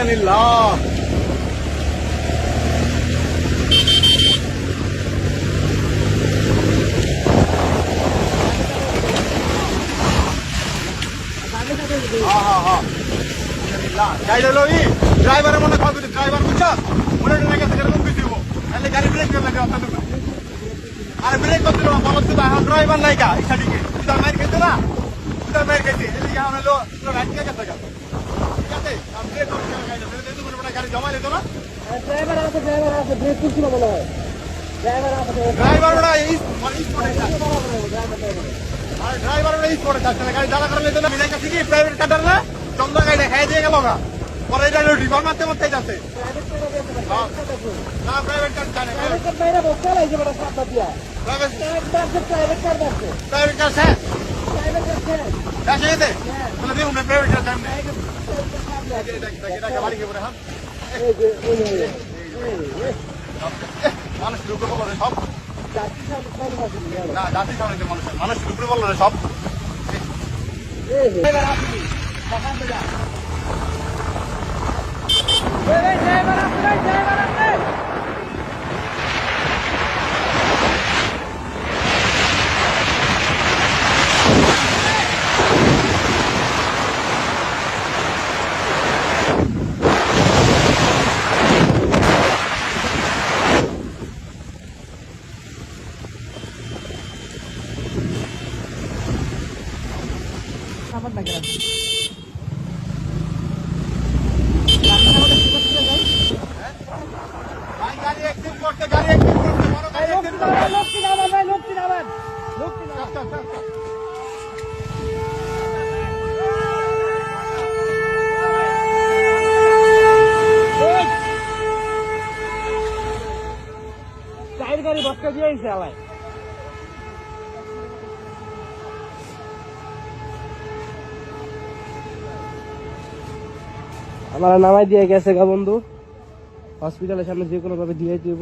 লিল্লাহ। গাড়ি হলো ড্রাইভারের মনে খাওয়া ড্রাইভার বুঝছ মনে গেছে এরকম কিছু হবো তাহলে গাড়ি ব্রেক লাগে অতটুকু আর ব্রেক করতে বলত এখন ড্রাইভার নাই গা ইচ্ছা দিকে সুদার মায়ের খেতে না সুদার মায়ের খেতে এদিকে এখন হলো রাইট গেছে ঠিক আছে আর ব্রেক করতে গাড়ি জমা দিত না ড্রাইভার আছে ব্রেক করছিল মনে হয় ড্রাইভার ওরা আর ড্রাইভার ওরা করে যাচ্ছে না গাড়ি দাঁড়া করে নিত না মিলাই কাছে কি প্রাইভেট কাটার না চন্দ্র গাড়ি খাই দিয়ে গেল না পরে এটা রিফান্ড মারতে মারতে যাচ্ছে না প্রাইভেট কার জানে প্রাইভেট কার স্যার কাছে যেতে বলে দিন প্রাইভেট কার জানে বাড়ি গিয়ে পড়ে হ্যাঁ মানুষের উপরে বললো সব না জাতি সামনে মানুষের উপরে বললো সব গাড়ি বসকা দিয়েছে আলাই আমার নামাই দিয়ে গেছে গা বন্ধু হসপিটালের সামনে যে কোনো ভাবে দিয়ে দিব